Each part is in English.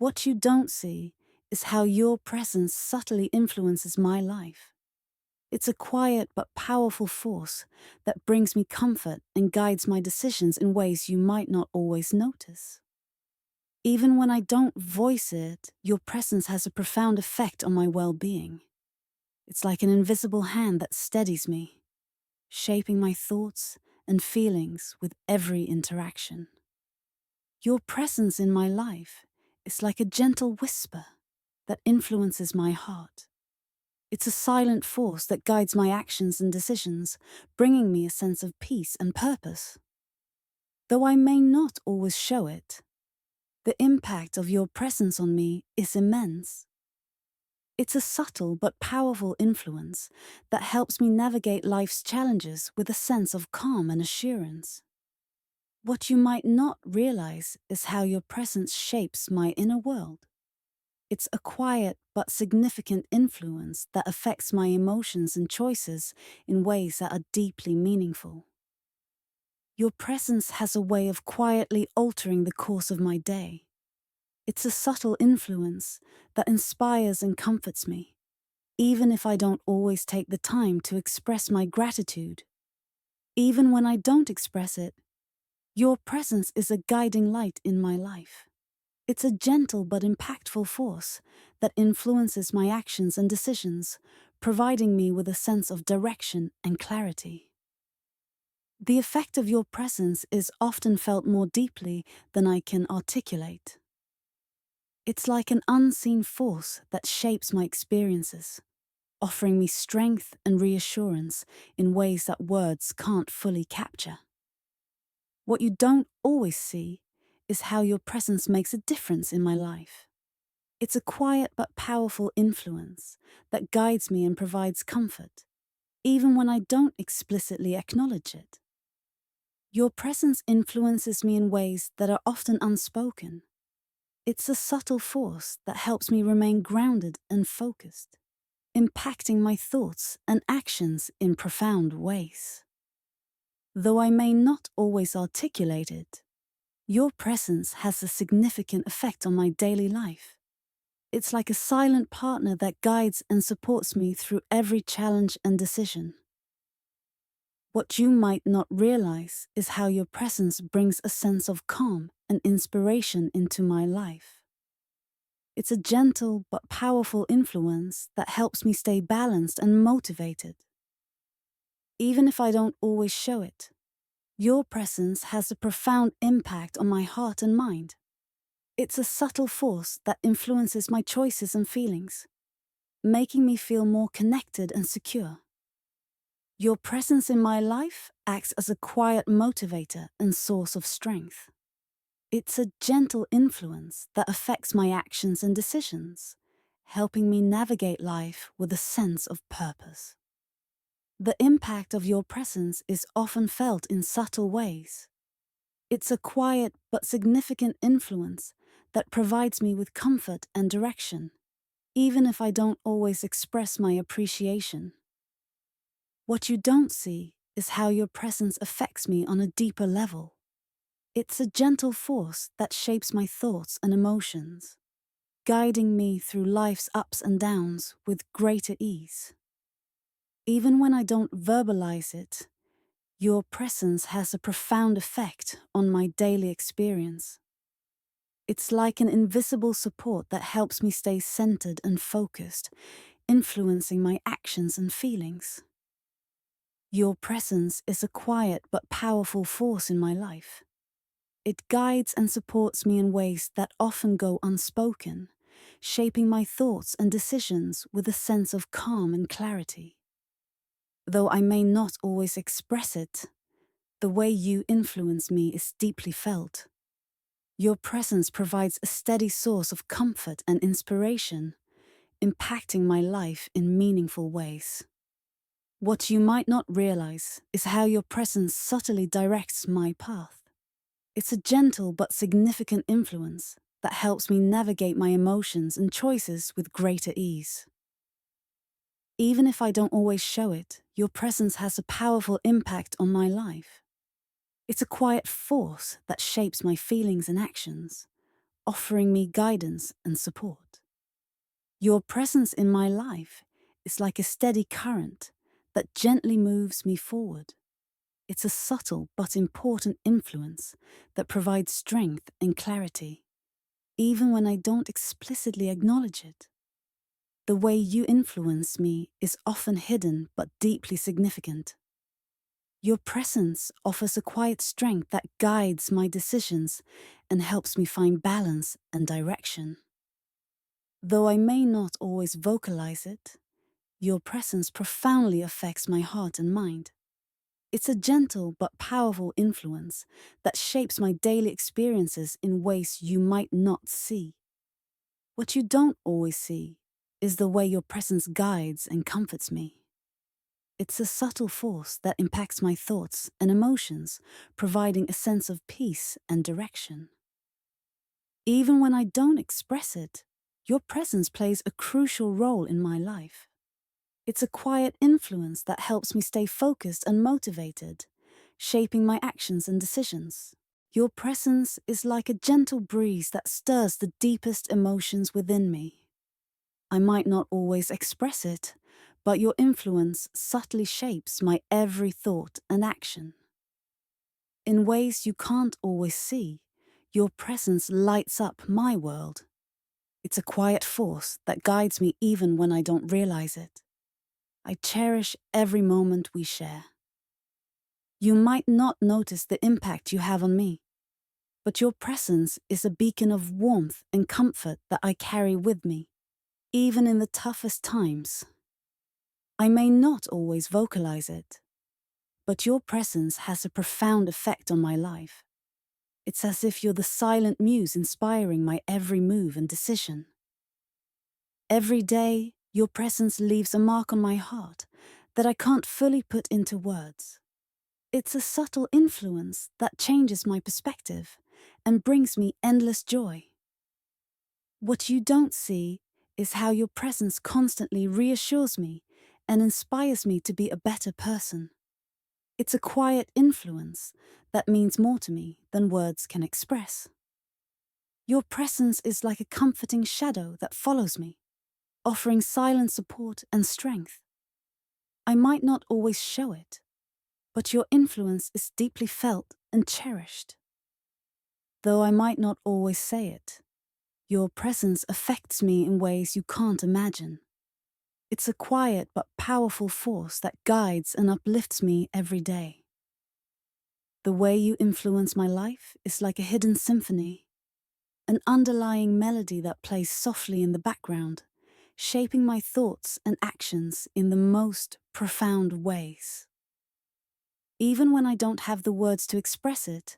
What you don't see is how your presence subtly influences my life. It's a quiet but powerful force that brings me comfort and guides my decisions in ways you might not always notice. Even when I don't voice it, your presence has a profound effect on my well-being. It's like an invisible hand that steadies me, shaping my thoughts and feelings with every interaction. Your presence in my life is like a gentle whisper that influences my heart. It's a silent force that guides my actions and decisions, bringing me a sense of peace and purpose. Though I may not always show it, the impact of your presence on me is immense. It's a subtle but powerful influence that helps me navigate life's challenges with a sense of calm and assurance. What you might not realize is how your presence shapes my inner world. It's a quiet but significant influence that affects my emotions and choices in ways that are deeply meaningful. Your presence has a way of quietly altering the course of my day. It's a subtle influence that inspires and comforts me, even if I don't always take the time to express my gratitude. Even when I don't express it, your presence is a guiding light in my life. It's a gentle but impactful force that influences my actions and decisions, providing me with a sense of direction and clarity. The effect of your presence is often felt more deeply than I can articulate. It's like an unseen force that shapes my experiences, offering me strength and reassurance in ways that words can't fully capture. What you don't always see is how your presence makes a difference in my life. It's a quiet but powerful influence that guides me and provides comfort, even when I don't explicitly acknowledge it. Your presence influences me in ways that are often unspoken. It's a subtle force that helps me remain grounded and focused, impacting my thoughts and actions in profound ways. Though I may not always articulate it, your presence has a significant effect on my daily life. It's like a silent partner that guides and supports me through every challenge and decision. What you might not realize is how your presence brings a sense of calm and inspiration into my life. It's a gentle but powerful influence that helps me stay balanced and motivated. Even if I don't always show it, your presence has a profound impact on my heart and mind. It's a subtle force that influences my choices and feelings, making me feel more connected and secure. Your presence in my life acts as a quiet motivator and source of strength. It's a gentle influence that affects my actions and decisions, helping me navigate life with a sense of purpose. The impact of your presence is often felt in subtle ways. It's a quiet but significant influence that provides me with comfort and direction, even if I don't always express my appreciation. What you don't see is how your presence affects me on a deeper level. It's a gentle force that shapes my thoughts and emotions, guiding me through life's ups and downs with greater ease. Even when I don't verbalize it, your presence has a profound effect on my daily experience. It's like an invisible support that helps me stay centered and focused, influencing my actions and feelings. Your presence is a quiet but powerful force in my life. It guides and supports me in ways that often go unspoken, shaping my thoughts and decisions with a sense of calm and clarity. Though I may not always express it, the way you influence me is deeply felt. Your presence provides a steady source of comfort and inspiration, impacting my life in meaningful ways. What you might not realize is how your presence subtly directs my path. It's a gentle but significant influence that helps me navigate my emotions and choices with greater ease. Even if I don't always show it, your presence has a powerful impact on my life. It's a quiet force that shapes my feelings and actions, offering me guidance and support. Your presence in my life is like a steady current that gently moves me forward. It's a subtle but important influence that provides strength and clarity, even when I don't explicitly acknowledge it. The way you influence me is often hidden but deeply significant. Your presence offers a quiet strength that guides my decisions and helps me find balance and direction. Though I may not always vocalize it, your presence profoundly affects my heart and mind. It's a gentle but powerful influence that shapes my daily experiences in ways you might not see. What you don't always see is the way your presence guides and comforts me. It's a subtle force that impacts my thoughts and emotions, providing a sense of peace and direction. Even when I don't express it, your presence plays a crucial role in my life. It's a quiet influence that helps me stay focused and motivated, shaping my actions and decisions. Your presence is like a gentle breeze that stirs the deepest emotions within me. I might not always express it, but your influence subtly shapes my every thought and action. In ways you can't always see, your presence lights up my world. It's a quiet force that guides me even when I don't realize it. I cherish every moment we share. You might not notice the impact you have on me, but your presence is a beacon of warmth and comfort that I carry with me, even in the toughest times. I may not always vocalize it, but your presence has a profound effect on my life. It's as if you're the silent muse inspiring my every move and decision. Every day, your presence leaves a mark on my heart that I can't fully put into words. It's a subtle influence that changes my perspective and brings me endless joy. What you don't see is how your presence constantly reassures me and inspires me to be a better person. It's a quiet influence that means more to me than words can express. Your presence is like a comforting shadow that follows me, offering silent support and strength. I might not always show it, but your influence is deeply felt and cherished. Though I might not always say it, your presence affects me in ways you can't imagine. It's a quiet but powerful force that guides and uplifts me every day. The way you influence my life is like a hidden symphony, an underlying melody that plays softly in the background, shaping my thoughts and actions in the most profound ways. Even when I don't have the words to express it,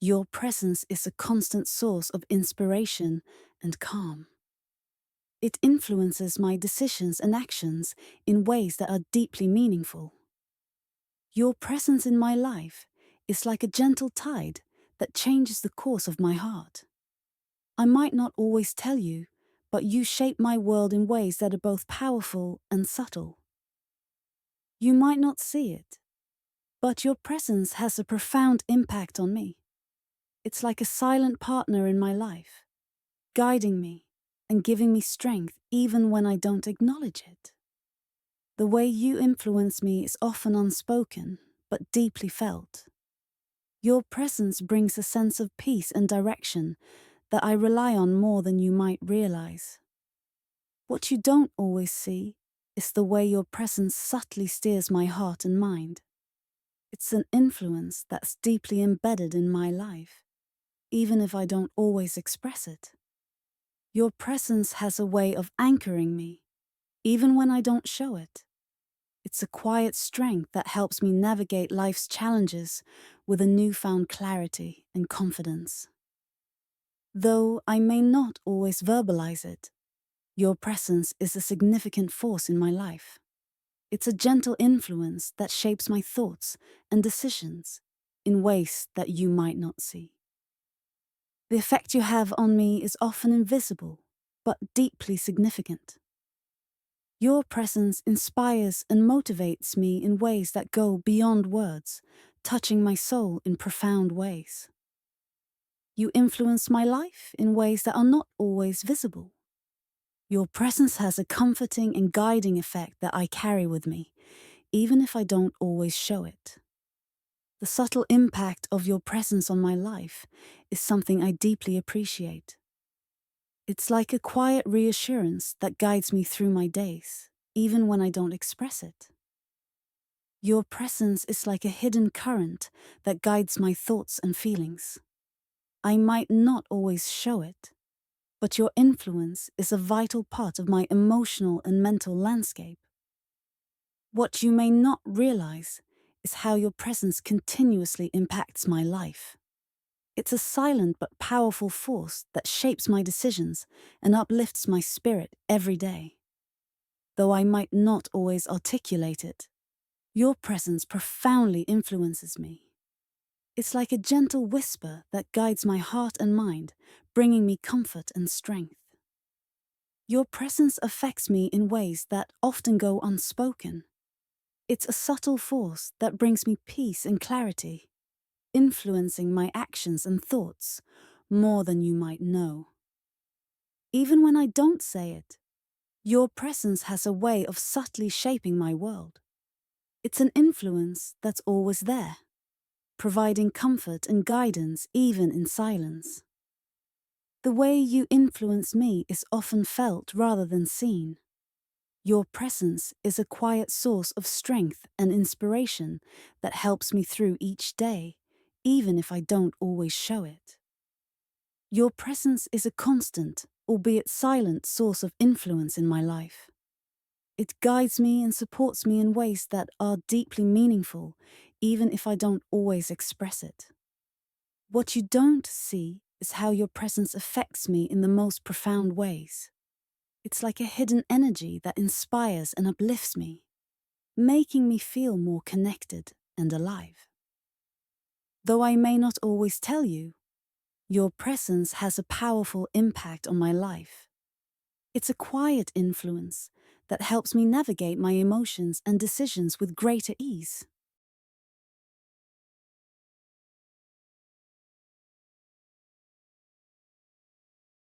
your presence is a constant source of inspiration and calm. It influences my decisions and actions in ways that are deeply meaningful. Your presence in my life is like a gentle tide that changes the course of my heart. I might not always tell you, but you shape my world in ways that are both powerful and subtle. You might not see it, but your presence has a profound impact on me. It's like a silent partner in my life, guiding me and giving me strength even when I don't acknowledge it. The way you influence me is often unspoken, but deeply felt. Your presence brings a sense of peace and direction that I rely on more than you might realize. What you don't always see is the way your presence subtly steers my heart and mind. It's an influence that's deeply embedded in my life, even if I don't always express it. Your presence has a way of anchoring me, even when I don't show it. It's a quiet strength that helps me navigate life's challenges with a newfound clarity and confidence. Though I may not always verbalize it, your presence is a significant force in my life. It's a gentle influence that shapes my thoughts and decisions in ways that you might not see. The effect you have on me is often invisible, but deeply significant. Your presence inspires and motivates me in ways that go beyond words, touching my soul in profound ways. You influence my life in ways that are not always visible. Your presence has a comforting and guiding effect that I carry with me, even if I don't always show it. The subtle impact of your presence on my life is something I deeply appreciate. It's like a quiet reassurance that guides me through my days, even when I don't express it. Your presence is like a hidden current that guides my thoughts and feelings. I might not always show it, but your influence is a vital part of my emotional and mental landscape. What you may not realize is how your presence continuously impacts my life. It's a silent but powerful force that shapes my decisions and uplifts my spirit every day. Though I might not always articulate it, your presence profoundly influences me. It's like a gentle whisper that guides my heart and mind, bringing me comfort and strength. Your presence affects me in ways that often go unspoken. It's a subtle force that brings me peace and clarity, influencing my actions and thoughts more than you might know. Even when I don't say it, your presence has a way of subtly shaping my world. It's an influence that's always there, providing comfort and guidance even in silence. The way you influence me is often felt rather than seen. Your presence is a quiet source of strength and inspiration that helps me through each day, even if I don't always show it. Your presence is a constant, albeit silent, source of influence in my life. It guides me and supports me in ways that are deeply meaningful, even if I don't always express it. What you don't see is how your presence affects me in the most profound ways. It's like a hidden energy that inspires and uplifts me, making me feel more connected and alive. Though I may not always tell you, your presence has a powerful impact on my life. It's a quiet influence that helps me navigate my emotions and decisions with greater ease.